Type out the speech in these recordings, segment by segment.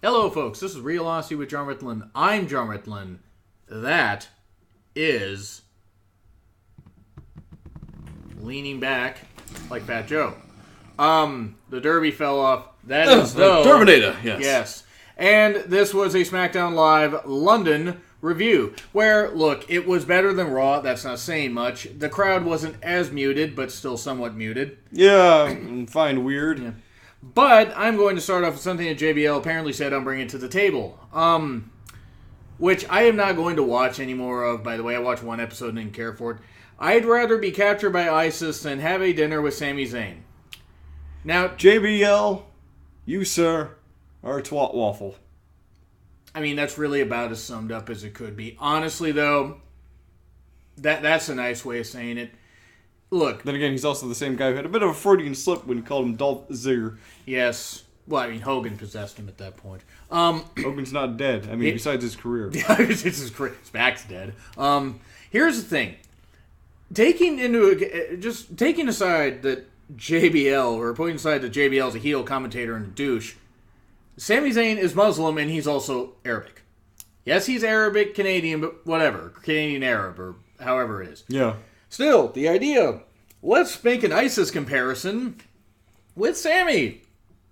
Hello, folks. This is Real Honesty with John Ritlin. I'm John Ritlin. That is leaning back like Fat Joe. The Derby fell off. That is though Terminator. Yes. Yes. And this was a SmackDown Live London review, where, look, it was better than Raw. That's not saying much. The crowd wasn't as muted, but still somewhat muted. Yeah, fine, weird. Yeah. But I'm going to start off with something that JBL apparently said I'm bringing to the table. Which I am not going to watch any more of, by the way. I watched one episode and didn't care for it. I'd rather be captured by ISIS than have a dinner with Sami Zayn. Now, JBL, you, sir, are a twat waffle. I mean, that's really about as summed up as it could be. Honestly, though, that's a nice way of saying it. Look. Then again, he's also the same guy who had a bit of a Freudian slip when he called him Dolph Ziggler. Yes. Well, I mean, Hogan possessed him at that point. Hogan's not dead. I mean, besides his career. Yeah, it's his career. His back's dead. Here's the thing. Taking aside that JBL, or putting aside that JBL is a heel commentator and a douche, Sami Zayn is Muslim and he's also Arabic. Yes, he's Arabic Canadian, but whatever. Canadian Arab, or however it is. Yeah. Still, the idea, let's make an ISIS comparison with Sami.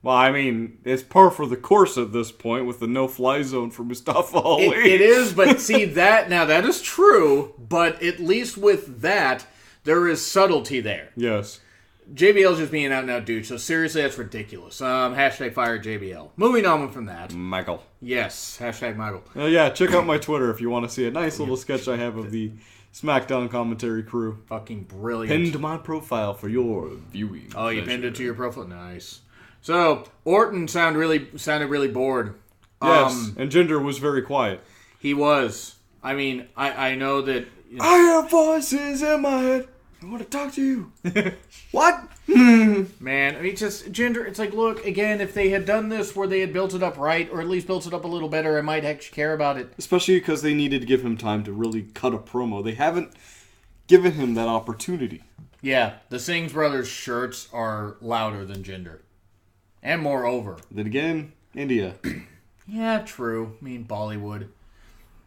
Well, I mean, it's par for the course at this point with the no-fly zone for Mustafa Ali. It is, but see, that is true, but at least with that, there is subtlety there. Yes. JBL's just being an out-and-out dude, so seriously, that's ridiculous. Hashtag fire JBL. Moving on from that. Michael. Yes, hashtag Michael. Yeah, check out my Twitter if you want to see a nice little sketch I have of the SmackDown commentary crew. Fucking brilliant. Pinned to my profile for your viewing. Oh, you pinned it to your profile? Nice. So, Orton sounded really bored. Yes, and Jinder was very quiet. He was. I mean, I know that... You know, I hear voices in my head. I want to talk to you. What? Man, I mean, just Jinder, it's like, look, again, if they had done this where they had built it up right, or at least built it up a little better, I might actually care about it. Especially because they needed to give him time to really cut a promo. They haven't given him that opportunity. Yeah, the Singh brothers' shirts are louder than Jinder. And moreover. Then again, India. Yeah, true. I mean, Bollywood.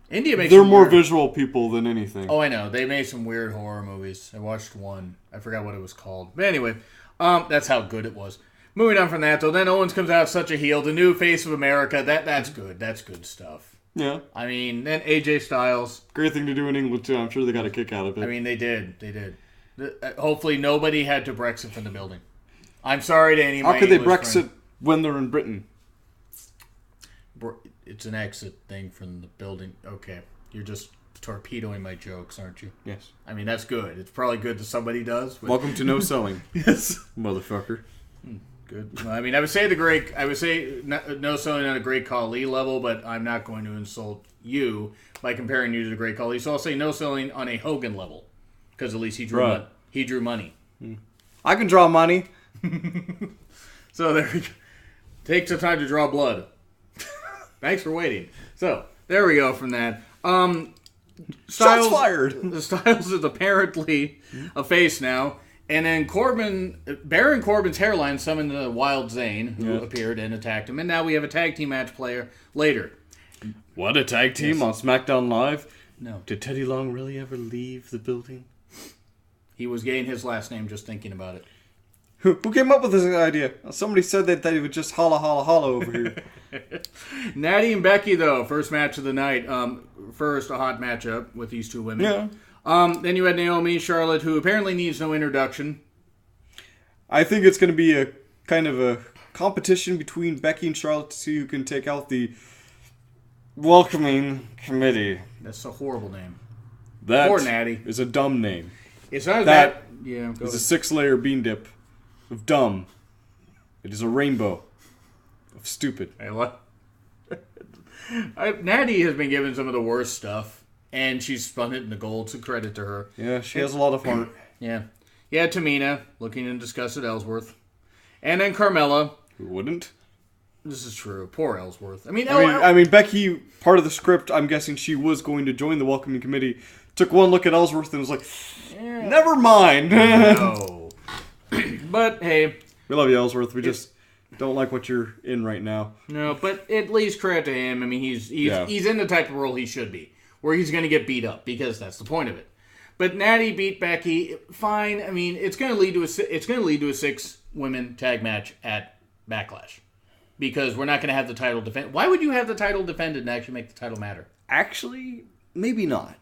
India makes They're more visual people than anything. Oh, I know. They made some weird horror movies. I watched one. I forgot what it was called. But anyway, that's how good it was. Moving on from that, though, then Owens comes out such a heel. The new face of America. That's good. That's good stuff. Yeah. I mean, then AJ Styles. Great thing to do in England, too. I'm sure they got a kick out of it. I mean, they did. Hopefully nobody had to Brexit from the building. I'm sorry to any of my How could they English Brexit friends. when they're in Britain? It's an exit thing from the building. Okay. You're just torpedoing my jokes, aren't you? Yes. I mean, that's good. It's probably good that somebody does. But... Welcome to No Selling. Yes. Motherfucker. Good. Well, I mean, I would say no selling on a Great Khali level, but I'm not going to insult you by comparing you to the Great Khali. So I'll say no selling on a Hogan level, because at least he drew money. I can draw money. So there we go. Take some time to draw blood. Thanks for waiting. So there we go from that. Shots fired. The Styles is apparently a face now. And then Baron Corbin's hairline summoned the Wild Zane, who appeared and attacked him. And now we have a tag team match player later. What, a tag team on SmackDown Live? No. Did Teddy Long really ever leave the building? He was getting his last name just thinking about it. Who came up with this idea? Somebody said that they would just holla, holla, holla over here. Natty and Becky, though, first match of the night. First, a hot matchup with these two women. Yeah. Then you had Naomi, Charlotte, who apparently needs no introduction. I think it's going to be a kind of a competition between Becky and Charlotte to see who can take out the welcoming committee. That's a horrible name. That Poor Natty. is a dumb name. It's not That yeah, is a 6-layer bean dip of dumb. It is a rainbow of stupid. Hey, what? Natty has been given some of the worst stuff, and she's spun it into gold, so credit to her. Yeah, she has a lot of heart. Yeah. Yeah, Tamina, looking in disgust at Ellsworth. And then Carmella. Who wouldn't? This is true. Poor Ellsworth. I mean, Becky, part of the script, I'm guessing she was going to join the welcoming committee, took one look at Ellsworth and was like, never mind. No. But, hey. We love you, Ellsworth. We just don't like what you're in right now. No, but at least credit to him. I mean, he's in the type of role he should be, where he's going to get beat up because that's the point of it. But Natty beat Becky. Fine. I mean, it's going to lead to a 6-women tag match at Backlash because we're not going to have the title defended. Why would you have the title defended and actually make the title matter? Actually, maybe not.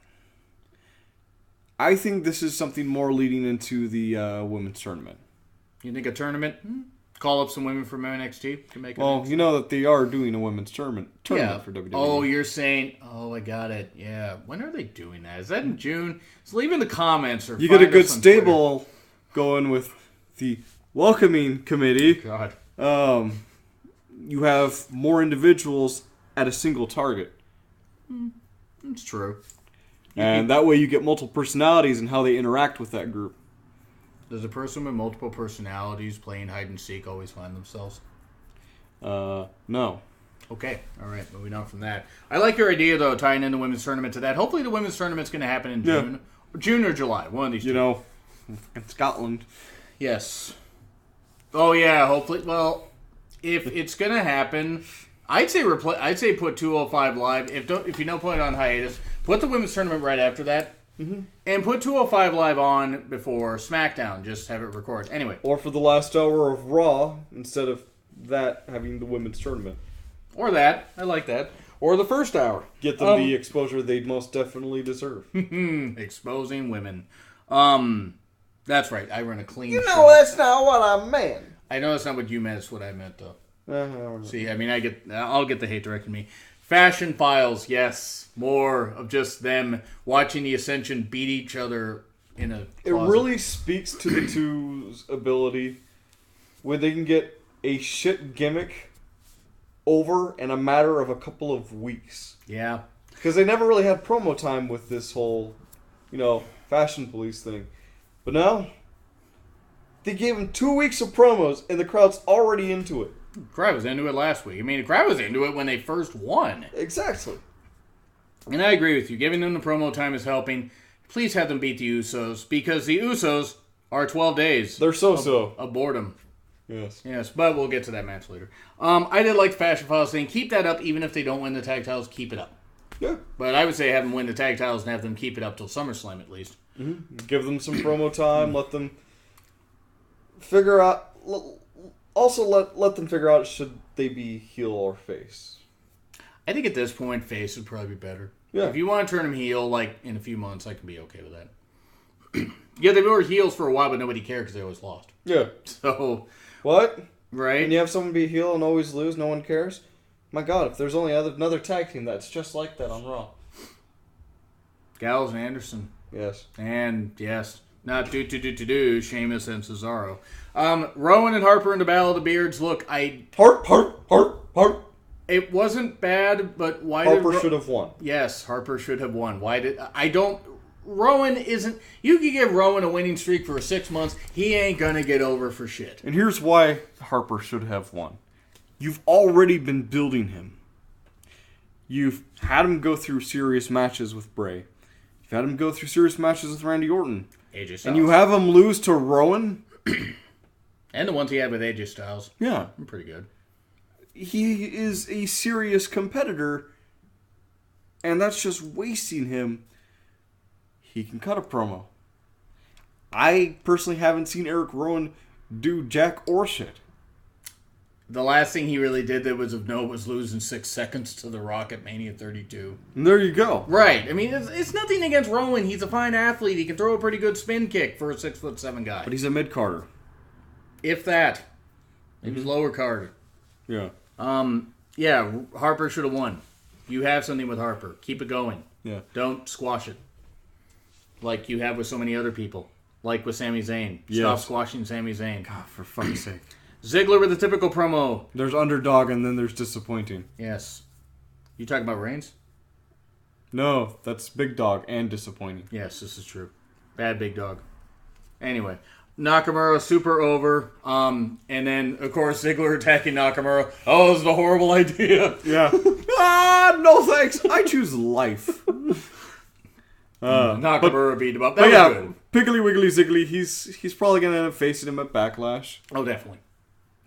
I think this is something more leading into the women's tournament. You think a tournament? Call up some women from NXT to make it. Well, you know that they are doing a women's tournament for WWE. Oh, you're saying? Oh, I got it. Yeah. When are they doing that? Is that in June? So leave in the comments or you get a good stable going with the welcoming committee. God. You have more individuals at a single target. That's true. And that way you get multiple personalities and how they interact with that group. Does a person with multiple personalities playing hide and seek always find themselves? No. Okay. All right. Moving on from that. I like your idea, though, tying in the women's tournament to that. Hopefully the women's tournament's going to happen in June. June or July. One of these two. You know, in Scotland. Yes. Oh, yeah. Hopefully. Well, if it's going to happen, I'd say put 205 Live. If you don't put it on hiatus, put the women's tournament right after that. Mm-hmm. And put 205 Live on before SmackDown. Just have it record. Anyway. Or for the last hour of Raw, instead of that having the women's tournament. Or that. I like that. Or the first hour. Get them the exposure they most definitely deserve. Exposing women. That's right. I run a clean show. That's not what I meant. I know that's not what you meant. It's what I meant, though. See, I mean, I'll get the hate directed at me. Fashion Files, yes. More of just them watching the Ascension beat each other in a closet. It really speaks to the two's ability where they can get a shit gimmick over in a matter of a couple of weeks. Yeah. Because they never really had promo time with this whole, fashion police thing. But now, they gave them 2 weeks of promos and the crowd's already into it. The crowd was into it last week. I mean, the crowd was into it when they first won. Exactly. And I agree with you. Giving them the promo time is helping. Please have them beat the Usos, because the Usos are 12 days. They're so-so. Of boredom. Yes. Yes, but we'll get to that match later. I did like the Fashion Files thing. Keep that up, even if they don't win the tag titles. Keep it up. Yeah. But I would say have them win the tag titles and have them keep it up till SummerSlam at least. Mm-hmm. Give them some promo time. Let them figure out... Also, let them figure out should they be heel or face. I think at this point, face would probably be better. Yeah. If you want to turn them heel, like, in a few months, I can be okay with that. Yeah, they were heels for a while, but nobody cared because they always lost. Yeah. So... What? Right? When you have someone be a heel and always lose, no one cares? My God, if there's only another tag team that's just like that on Raw. Gallows and Anderson. Yes. And, yes... Not Sheamus and Cesaro. Rowan and Harper in the Battle of the Beards. Look, Harp. It wasn't bad, but why Harper should have won. Yes, Harper should have won. Rowan isn't... You can give Rowan a winning streak for 6 months. He ain't gonna get over for shit. And here's why Harper should have won. You've already been building him. You've had him go through serious matches with Bray. You've had him go through serious matches with Randy Orton. AJ Styles. And you have him lose to Rowan? And the ones he had with AJ Styles. Yeah. Pretty good. He is a serious competitor, and that's just wasting him. He can cut a promo. I personally haven't seen Eric Rowan do jack or shit. The last thing he really did that was of note was losing 6 seconds to The Rock at Mania 32. And there you go. Right. I mean, it's nothing against Rowan. He's a fine athlete. He can throw a pretty good spin kick for a 6'7" guy. But he's a mid-carder. If that. He was lower card. Yeah. Yeah, Harper should have won. You have something with Harper. Keep it going. Yeah. Don't squash it. Like you have with so many other people. Like with Sami Zayn. Yes. Stop squashing Sami Zayn. God, for fuck's sake. Ziggler with a typical promo. There's underdog and then there's disappointing. Yes. You talking about Reigns? No, that's big dog and disappointing. Yes, this is true. Bad big dog. Anyway, Nakamura super over. And then, of course, Ziggler attacking Nakamura. Oh, this is a horrible idea. Yeah. No thanks. I choose life. Nakamura beat him up. That was good. Piggly Wiggly Ziggly, he's probably going to end up facing him at Backlash. Oh, definitely.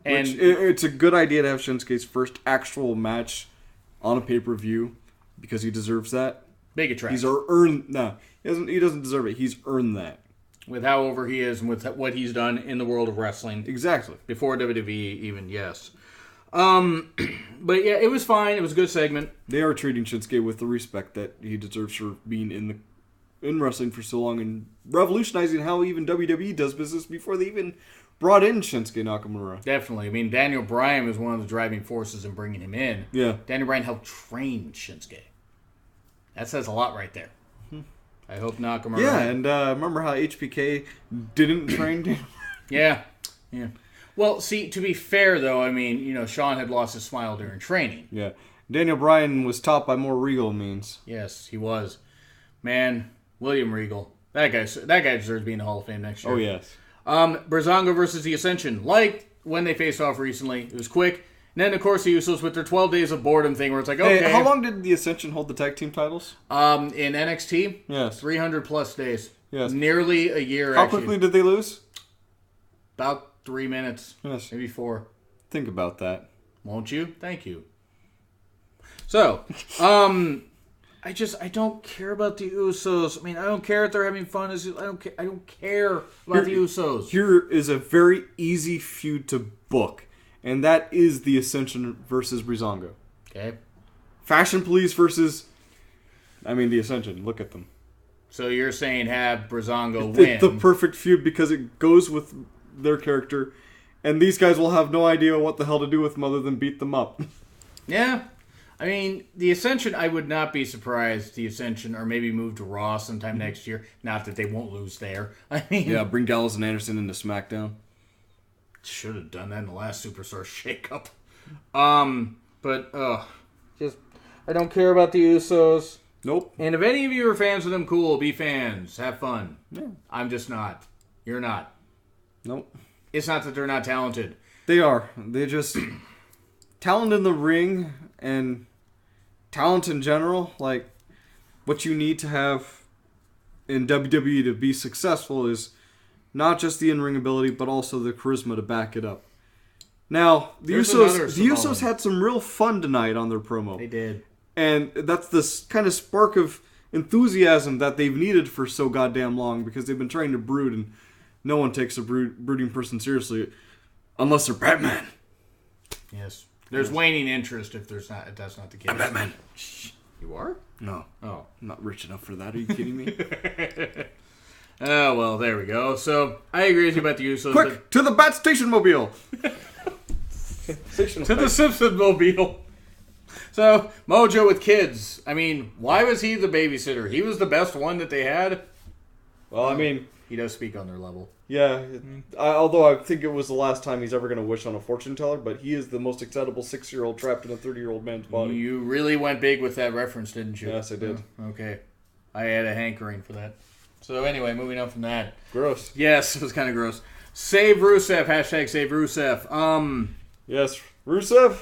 And it's a good idea to have Shinsuke's first actual match on a pay-per-view because he deserves that. big attraction. He's earned. No, he doesn't deserve it. He's earned that. With how over he is and with what he's done in the world of wrestling. Exactly. Before WWE even, yes. But yeah, it was fine. It was a good segment. They are treating Shinsuke with the respect that he deserves for being in wrestling for so long and revolutionizing how even WWE does business before they even brought in Shinsuke Nakamura. Definitely. I mean, Daniel Bryan was one of the driving forces in bringing him in. Yeah. Daniel Bryan helped train Shinsuke. That says a lot right there. I hope Nakamura... Yeah, and remember how HBK didn't train him? Yeah. Well, see, to be fair, though, I mean, Shawn had lost his smile during training. Yeah. Daniel Bryan was taught by more Regal means. Yes, he was. Man, William Regal. That guy deserves to be in the Hall of Fame next year. Oh, yes. Breezango versus the Ascension. Like when they faced off recently, it was quick. And then, of course, the Usos with their 12 days of boredom thing where it's like, okay. Hey, how long did the Ascension hold the tag team titles? In NXT? Yes. 300 plus days. Yes. Nearly a year, How actually. quickly did they lose? About 3 minutes. Yes. Maybe 4. Think about that. Won't you? Thank you. So, I don't care about the Usos. I mean, I don't care if they're having fun. I don't care about the Usos. Here is a very easy feud to book, and that is the Ascension versus Breezango. Okay. Fashion Police versus, the Ascension. Look at them. So you're saying have Breezango win. It's the perfect feud because it goes with their character, and these guys will have no idea what the hell to do with them other than beat them up. Yeah. I mean, the Ascension, I would not be surprised the Ascension or maybe move to Raw sometime next year. Not that they won't lose there. I mean... Yeah, bring Gallows and Anderson into SmackDown. Should have done that in the last Superstar shakeup. Just I don't care about the Usos. Nope. And if any of you are fans of them, cool, be fans. Have fun. Yeah. I'm just not. You're not. Nope. It's not that they're not talented. They are. They're just... talent in the ring and talent in general, like what you need to have in WWE to be successful is not just the in-ring ability, but also the charisma to back it up. Now, the Usos had some real fun tonight on their promo. They did. And that's this kind of spark of enthusiasm that they've needed for so goddamn long because they've been trying to brood and no one takes a brooding person seriously unless they're Batman. Yes. There's waning interest if that's not the case. I'm Batman. You are? No. Oh. I'm not rich enough for that. Are you kidding me? Oh, well, there we go. So, I agree with you about the Usos. Quick, to the Bat Station Mobile! To the Simpson Mobile. So, Mojo with kids. I mean, why was he the babysitter? He was the best one that they had. Well, he does speak on their level. Yeah, although I think it was the last time he's ever going to wish on a fortune teller, but he is the most excitable 6-year-old trapped in a 30-year-old man's body. You really went big with that reference, didn't you? Yes, I did. Oh, okay. I had a hankering for that. So anyway, moving on from that. Gross. Yes, it was kind of gross. Save Rusev. Hashtag Save Rusev. Yes, Rusev.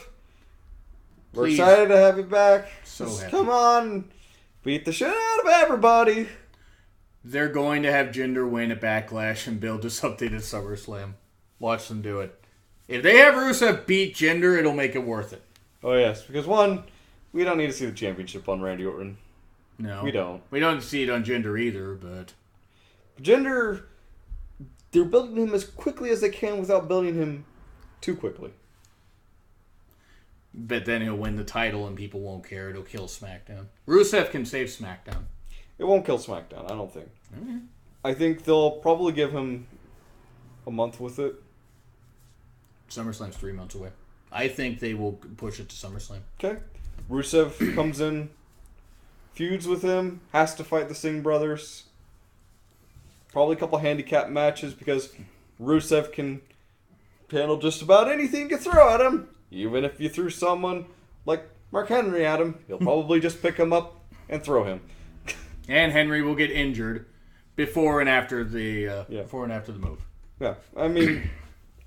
We're Please. excited to have you back. So Just happy. come on. Beat the shit out of everybody. They're going to have Jinder win at Backlash and build to something at SummerSlam. Watch them do it. If they have Rusev beat Jinder, it'll make it worth it. Oh, yes. Because, one, we don't need to see the championship on Randy Orton. No. We don't. We don't see it on Jinder either, but... Jinder, they're building him as quickly as they can without building him too quickly. But then he'll win the title and people won't care. It'll kill SmackDown. Rusev can save SmackDown. It won't kill SmackDown, I don't think. Mm-hmm. I think they'll probably give him a month with it. SummerSlam's 3 months away. I think they will push it to SummerSlam. Okay. Rusev comes in, feuds with him, has to fight the Singh brothers. Probably a couple handicap matches because Rusev can handle just about anything you throw at him. Even if you threw someone like Mark Henry at him, he'll probably just pick him up and throw him. And Henry will get injured before and after the move. Yeah, I mean,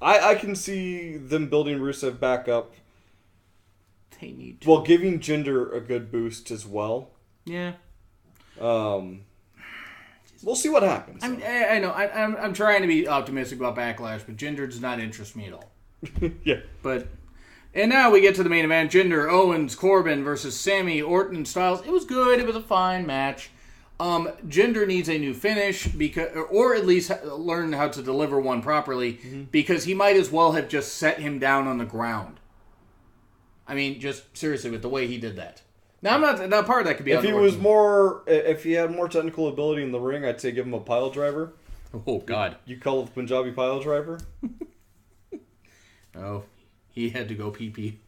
I can see them building Rusev back up. They need to. Well, giving Jinder a good boost as well. Yeah. We'll see what happens. I know. I'm trying to be optimistic about Backlash, but Jinder does not interest me at all. Yeah. And now we get to the main event. Jinder, Owens, Corbin versus Sammy, Orton, and Styles. It was good. It was a fine match. Jinder needs a new finish, or at least learn how to deliver one properly, because he might as well have just set him down on the ground. I mean, just seriously, with the way he did that. Now, I'm not part of that could be. If he had more technical ability in the ring, I'd say give him a pile driver. Oh God! You call it the Punjabi pile driver? Oh, he had to go pee.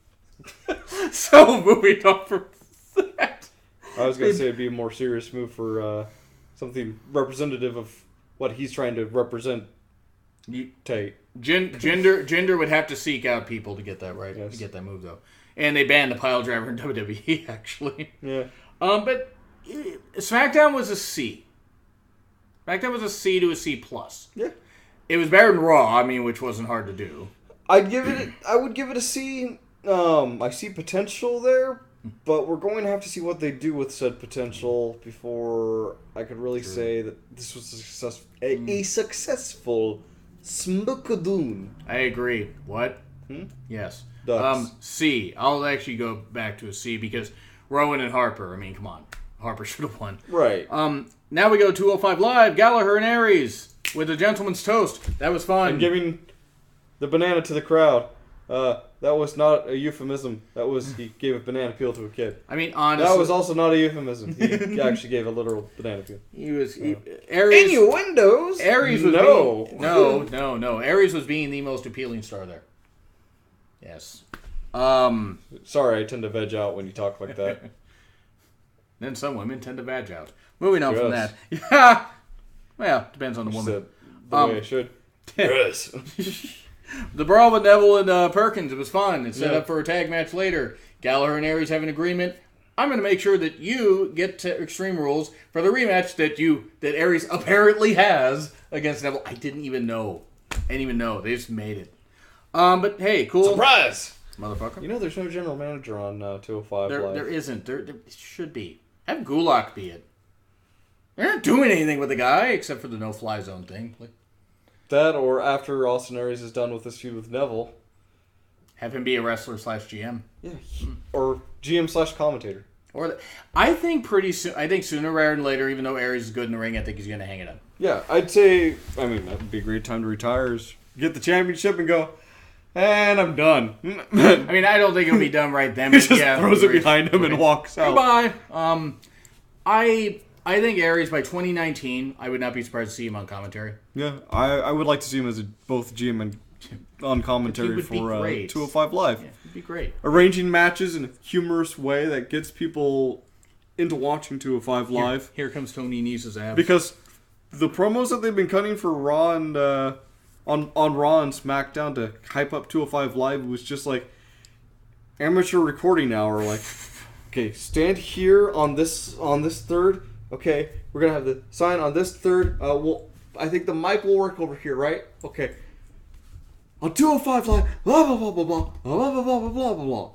So moving on from that. I was going to say it'd be a more serious move for something representative of what he's trying to represent. Jinder would have to seek out people to get that right. Yes. To get that move though, and they banned the pile driver in WWE actually. Yeah. But SmackDown was a C. SmackDown was a C to a C plus. Yeah. It was better than Raw. I mean, which wasn't hard to do. I would give it a C. I see potential there, but we're going to have to see what they do with said potential before I could really say that this was a successful SmackDown. I agree. What? Yes. Ducks. C. I'll actually go back to a C because Rowan and Harper. I mean, come on. Harper should have won. Right. Now we go 205 Live. Gallagher and Aries with a gentleman's toast. That was fun. And giving the banana to the crowd. That was not a euphemism. That was he gave a banana peel to a kid. I mean, honestly, that was also not a euphemism. He actually gave a literal banana peel. Aries. Innuendos. Aries was no. Aries was being the most appealing star there. Yes. Sorry, I tend to veg out when you talk like that. Then some women tend to veg out. Moving on from that. Yes. Yeah. Well, depends on the woman. The way I should. Yes. The brawl with Neville and Perkins, it was fun. It's set up for a tag match later. Gallagher and Aries have an agreement. I'm going to make sure that you get to Extreme Rules for the rematch that Aries apparently has against Neville. I didn't even know. They just made it. But hey, cool. Surprise! Motherfucker. You know there's no general manager on 205 Live. There isn't. There should be. Have Gulak be it. They're not doing anything with the guy except for the no-fly zone thing. That, or after Austin Aries is done with his feud with Neville. Have him be a wrestler / GM. Yeah. Or GM / commentator. I think pretty soon. I think sooner rather than later, even though Aries is good in the ring, I think he's going to hang it up. Yeah, I'd say, that would be a great time to retire, is get the championship and go, and I'm done. I mean, I don't think it'll be done right then. He just throws it behind him and walks out. Goodbye. I think Aries by 2019, I would not be surprised to see him on commentary. Yeah, I would like to see him as both GM and on commentary for 205 Live. Yeah, it'd be great. Arranging matches in a humorous way that gets people into watching 205 Live. Here comes Tony Nese's abs. Because the promos that they've been cutting for Raw and on Raw and SmackDown to hype up 205 Live was just like amateur recording hour. Like, okay, stand here on this third. Okay, we're gonna have the sign on this third. I think the mic will work over here, right? Okay. On 205 Live, blah blah blah blah blah blah blah blah blah blah blah.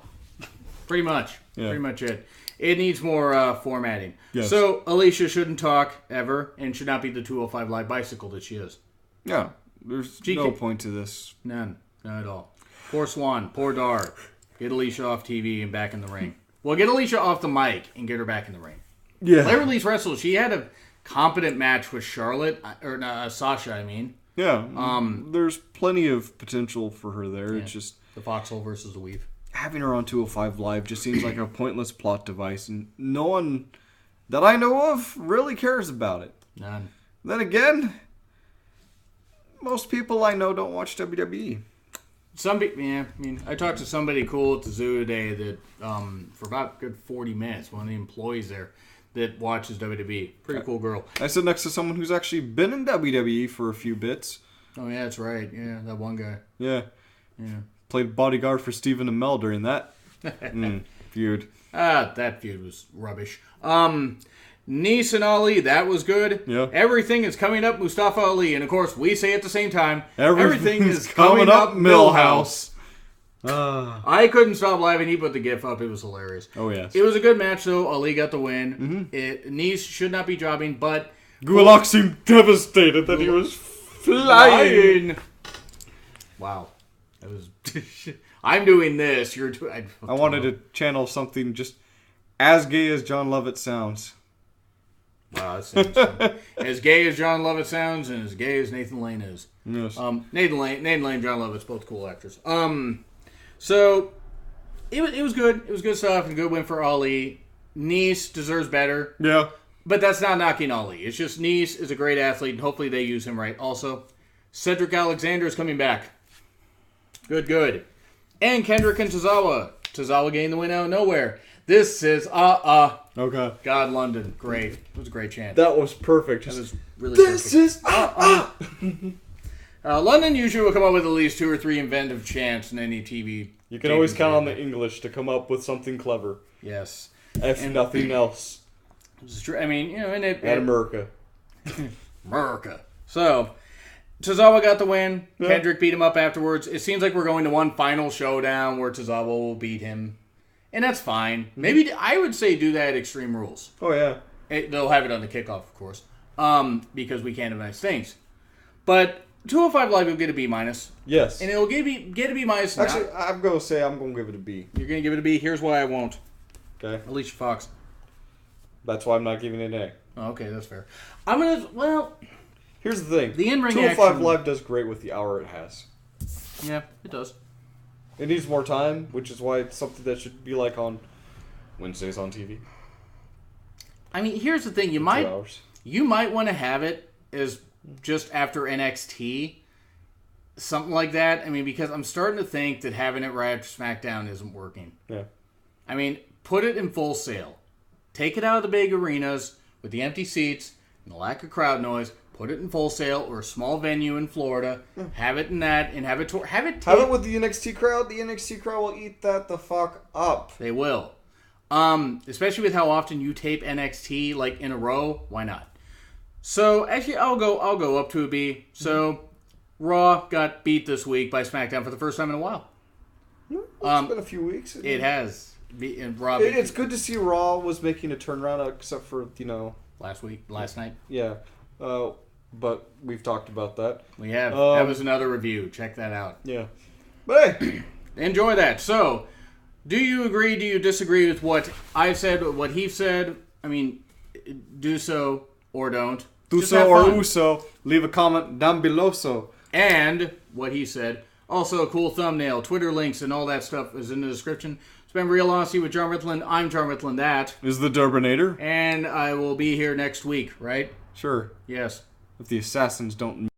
Pretty much. Yeah. Pretty much it. It needs more formatting. Yes. So Alicia shouldn't talk ever and should not be the 205 Live bicycle that she is. Yeah, there's no point to this. None at all. Poor Swan, poor Dar. Get Alicia off TV and back in the ring. Well, get Alicia off the mic and get her back in the ring. Yeah. Let her at least wrestle. She had a competent match with Charlotte, or Sasha, I mean. Yeah. There's plenty of potential for her there. Yeah. It's just the Foxhole versus the Weave. Having her on 205 Live just seems like a pointless plot device, and no one that I know of really cares about it. None. Then again, most people I know don't watch WWE. I talked to somebody cool at the zoo today that for about a good 40 minutes, one of the employees there that watches WWE. Pretty cool girl. I sit next to someone who's actually been in WWE for a few bits. Oh, yeah, that's right. Yeah, that one guy. Yeah. Yeah. Played bodyguard for Stephen and Mel during that feud. That feud was rubbish. Nice and Ali, that was good. Yeah. Everything is coming up Mustafa Ali. And, of course, we say at the same time, everything is coming up Millhouse. I couldn't stop laughing. He put the gif up. It was hilarious. Oh, yes. It was a good match, though. Ali got the win. Nice should not be jobbing, but... Gulak seemed devastated that he was flying. Wow. That was. I'm doing this. You're doing. I wanted to channel something just as gay as John Lovett sounds. Wow, that seems as gay as John Lovett sounds, and as gay as Nathan Lane is. Yes. Nathan Lane, John Lovett's both cool actors. So it was good. It was good stuff and good win for Ali. Nice deserves better. Yeah. But that's not knocking Ali. It's just Nice is a great athlete, and hopefully they use him right. Also, Cedric Alexander is coming back. Good. And Kendrick and Tozawa. Tozawa gained the win out of nowhere. This is Okay. God, London. Great. It was a great chant. That was perfect. That was really This perfect. is London usually will come up with at least 2 or 3 inventive chants in any TV. You can always count on the English to come up with something clever. Yes. If nothing else. I mean, and America. America. So, Tozawa got the win. Yeah. Kendrick beat him up afterwards. It seems like we're going to one final showdown where Tozawa will beat him. And that's fine. Maybe I would say do that at Extreme Rules. Oh, yeah. They'll have it on the kickoff, of course. Because we can't have nice things. But 205 Live will get a B-. Yes. And it'll get a B-. Actually, I'm going to say I'm going to give it a B. You're going to give it a B? Here's why I won't. Okay. Alicia Fox. That's why I'm not giving it an A. Oh, okay, that's fair. I'm going to, here's the thing. The in-ring 205 action... Live does great with the hour it has. Yeah, it does. It needs more time, which is why it's something that should be like on Wednesdays on TV. I mean, here's the thing. You might want to have it as just after NXT. Something like that. I mean, because I'm starting to think that having it right after SmackDown isn't working. Yeah. I mean, put it in Full Sail. Take it out of the big arenas with the empty seats and the lack of crowd noise. Put it in Full Sail or a small venue in Florida. Yeah. Have it in that and have it with the NXT crowd. The NXT crowd will eat that the fuck up. They will. Especially with how often you tape NXT like in a row. Why not? So actually, I'll go up to a B. So Raw got beat this week by SmackDown for the first time in a while. It's been a few weeks. It has. It's good to see Raw was making a turnaround, except for last night. Yeah, but we've talked about that. We have. That was another review. Check that out. Yeah, but hey, enjoy that. So, do you agree? Do you disagree with what I've said? What he said? I mean, do so or don't. Do so or uso. Leave a comment down below. So and what he said. Also, a cool thumbnail, Twitter links, and all that stuff is in the description. It's been Real Honesty with John Ritland. I'm John Ritland. That is the Derbinator. And I will be here next week, right? Sure. Yes. If the assassins don't